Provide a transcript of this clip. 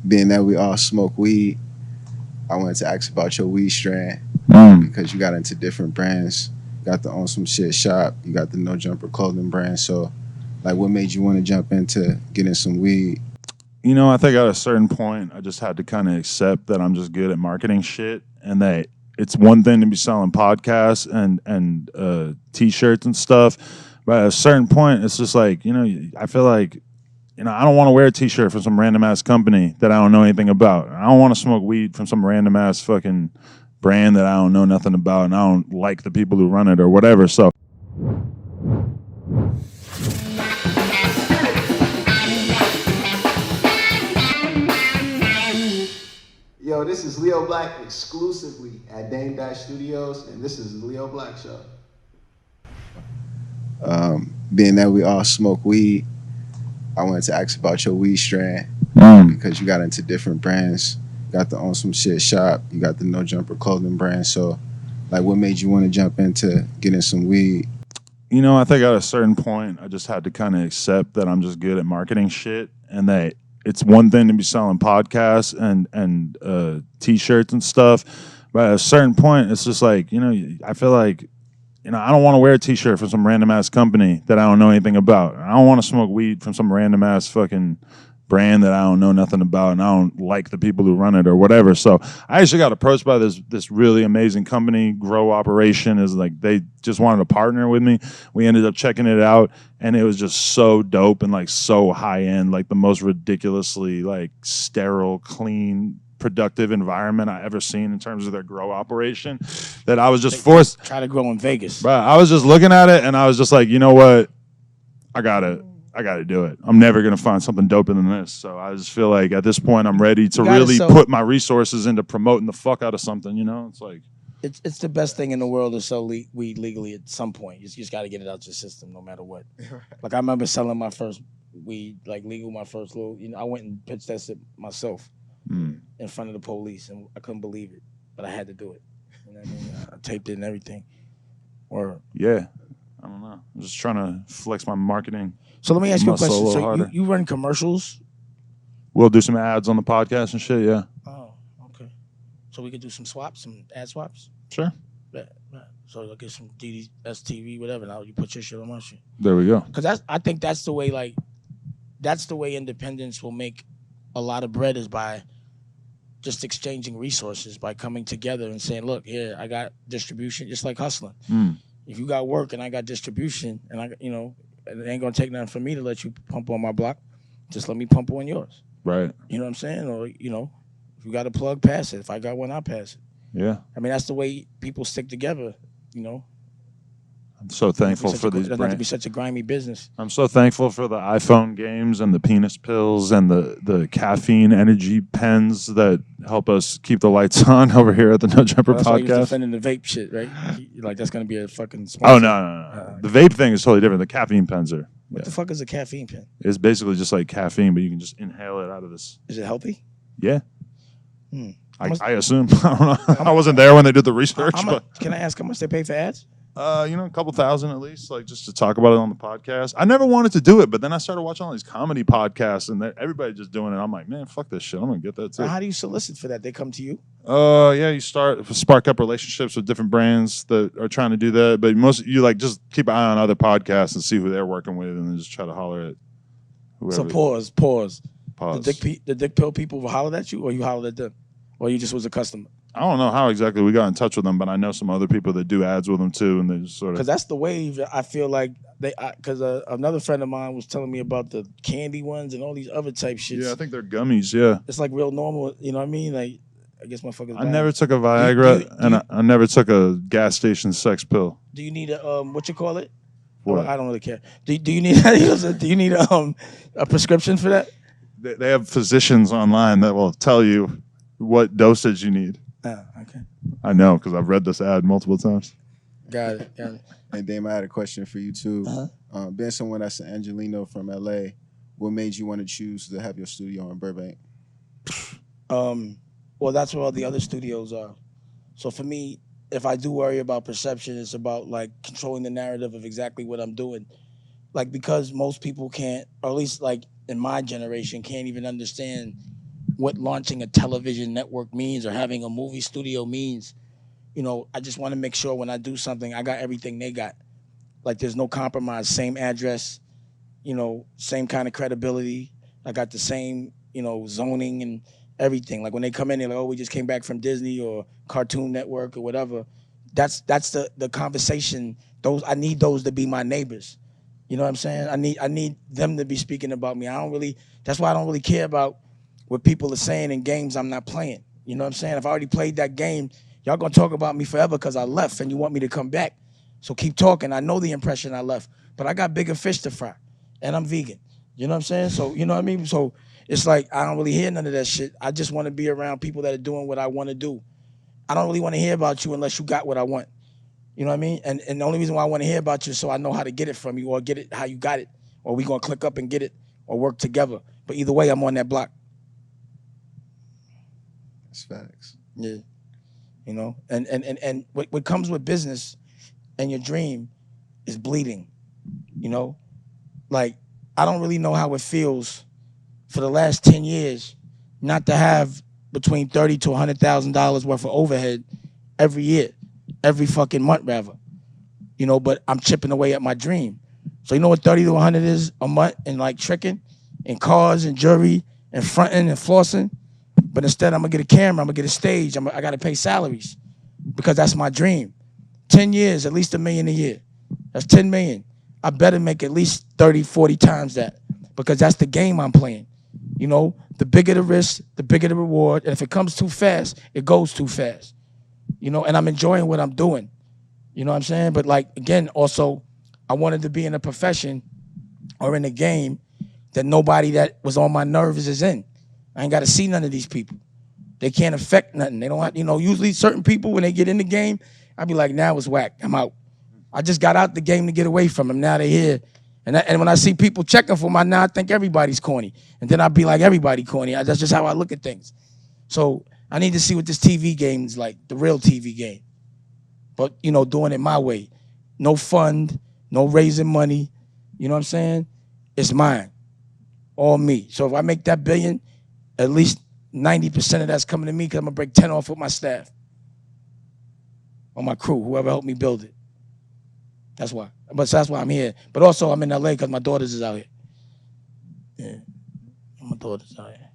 Being that we all smoke weed, I wanted to ask about your weed strand because you got into different brands. You got the On Some Shit shop. You got the No Jumper clothing brand. So, like, what made you want to jump into getting some weed? You know, I think at a certain point, I just had to kind of accept that I'm just good at marketing shit, and that it's one thing to be selling podcasts and t-shirts and stuff, but at a certain point, it's just like I feel like I don't want to wear a t-shirt from some random ass company that I don't know anything about. I don't want to smoke weed from some random ass fucking brand that I don't know nothing about, and I don't like the people who run it or whatever. So Yo, this is Leo Black exclusively at Dame Dash Studios, and this is the Leo Black Show. Being that we all smoke weed, I wanted to ask about your weed strand because you got into different brands. You got the On Some Shit shop. You got the No Jumper clothing brand. So, like, what made you want to jump into getting some weed? you know, I think at a certain point, I just had to kind of accept that I'm just good at marketing shit, and that it's one thing to be selling podcasts and t-shirts and stuff, but at a certain point, it's just like I feel like I don't want to wear a t-shirt from some random ass company that I don't know anything about. I don't want to smoke weed from some random ass fucking brand that I don't know nothing about, and I don't like the people who run it or whatever. So I actually got approached by this really amazing company, Grow Operation, is like they just wanted to partner with me. We ended up checking it out, and it was just so dope and like so high end, like the most ridiculously like sterile, clean, productive environment I ever seen in terms of their grow operation. That I was just forced. Try to grow in Vegas. But I was just looking at it, and I was just like, you know what, I gotta do it. I'm never gonna find something doper than this. So I just feel like at this point I'm ready to really put my resources into promoting the fuck out of something. It's like it's the best thing in the world to sell weed legally at some point. You just got to get it out your system, no matter what. Like I remember selling my first weed, like legal, my first little. I went and pitched that shit myself in front of the police, and I couldn't believe it, but I had to do it. You know what I mean? I taped it and everything. Or yeah, I don't know. I'm just trying to flex my marketing. So let me ask you a question. So harder. you run commercials? We'll do some ads on the podcast and shit. Yeah. Oh, okay. So we could do some swaps, some ad swaps. Sure. Right. So I'll get some DDS whatever. Now you put your shit on my shit. There we go. Because I think that's the way. Like, that's the way independence will make a lot of bread, is by just exchanging resources, by coming together and saying, "Look, here I got distribution," just like hustling. If you got work and I got distribution, and it ain't gonna take nothing for me to let you pump on my block. Just let me pump on yours. Right. You know what I'm saying? Or, if you got a plug, pass it. If I got one, I'll pass it. Yeah. I mean, that's the way people stick together, I'm so thankful for these brands. It doesn't have to be such a grimy business. I'm so thankful for the iPhone games and the penis pills and the caffeine energy pens that help us keep the lights on over here at the No Jumper That's podcast. Why you're defending the vape shit, right? Like that's gonna be a fucking sponsor. Oh no. The vape thing is totally different. The caffeine pens are. What the fuck is a caffeine pen? It's basically just like caffeine, but you can just inhale it out of this. Is it healthy? Yeah. I assume. I don't know. I wasn't there when they did the research. Can I ask how much they pay for ads? A couple thousand at least, like just to talk about it on the podcast. I never wanted to do it, but then I started watching all these comedy podcasts, and everybody just doing it. I'm like, man, fuck this shit. I'm gonna get that too. How do you solicit for that? They come to you? Yeah, you spark up relationships with different brands that are trying to do that, but you like just keep an eye on other podcasts and see who they're working with, and then just try to holler at whoever. So pause. The dick pill people hollered at you, or you hollered at them, or you just was a customer? I don't know how exactly we got in touch with them, but I know some other people that do ads with them too, and they just sort of. Because that's the wave. I feel like because another friend of mine was telling me about the candy ones and all these other type shits. Yeah, I think they're gummies. Yeah, it's like real normal. You know what I mean? Like, I guess motherfuckers. I never took a Viagra, I never took a gas station sex pill. Do you need a what you call it? What? I don't really care. Do you need a prescription for that? They have physicians online that will tell you what dosage you need. Oh, okay. I know because I've read this ad multiple times. Got it. And Dame, I had a question for you too. Being someone that's an Angelino from LA, what made you want to choose to have your studio in Burbank? Well, that's where all the other studios are. So for me, if I do worry about perception, it's about like controlling the narrative of exactly what I'm doing. Like, because most people can't, or at least like in my generation can't even understand what launching a television network means or having a movie studio means. You know, I just want to make sure when I do something, I got everything they got. Like there's no compromise, same address, you know, same kind of credibility. I got the same, you know, zoning and everything. Like when they come in, they're like, oh, we just came back from Disney or Cartoon Network or whatever. That's the conversation. Those I need those to be my neighbors. You know what I'm saying? I need them to be speaking about me. That's why I don't really care about what people are saying in games I'm not playing. You know what I'm saying? If I already played that game, y'all gonna talk about me forever because I left and you want me to come back. So keep talking. I know the impression I left, but I got bigger fish to fry, and I'm vegan. You know what I'm saying? So you know what I mean? So it's like I don't really hear none of that shit. I just want to be around people that are doing what I want to do. I don't really want to hear about you unless you got what I want. You know what I mean? And the only reason why I want to hear about you is so I know how to get it from you or get it how you got it. Or we gonna click up and get it or work together. But either way, I'm on that block. That's facts. Yeah. You know? And what comes with business and your dream is bleeding. You know? Like, I don't really know how it feels for the last 10 years not to have between $30,000 to $100,000 worth of overhead every year, every fucking month rather. You know, but I'm chipping away at my dream. So you know what 30 to 100 is a month and like tricking and cars and jewelry and fronting and flossing. But instead I'm gonna get a camera, I'm gonna get a stage, I gotta pay salaries because that's my dream. 10 years, at least $1 million a year. That's 10 million. I better make at least 30, 40 times that because that's the game I'm playing. You know, the bigger the risk, the bigger the reward. And if it comes too fast, it goes too fast. You know, and I'm enjoying what I'm doing. You know what I'm saying? But like, again, also, I wanted to be in a profession or in a game that nobody that was on my nerves is in. I ain't got to see none of these people. They can't affect nothing. They don't have, you know, usually certain people, when they get in the game, I be like, now it's whack. I'm out. I just got out the game to get away from them. Now they're here. And when I see people checking for my, now I think everybody's corny. And then I be like, everybody corny. That's just how I look at things. So I need to see what this TV game is like, the real TV game. But, you know, doing it my way. No fund, no raising money. You know what I'm saying? It's mine. All me. So if I make that billion, at least 90% of that's coming to me because I'm going to break 10 off with my staff. Or my crew, whoever helped me build it. That's why. But that's why I'm here. But also I'm in LA because my daughters is out here. Yeah. My daughters out here.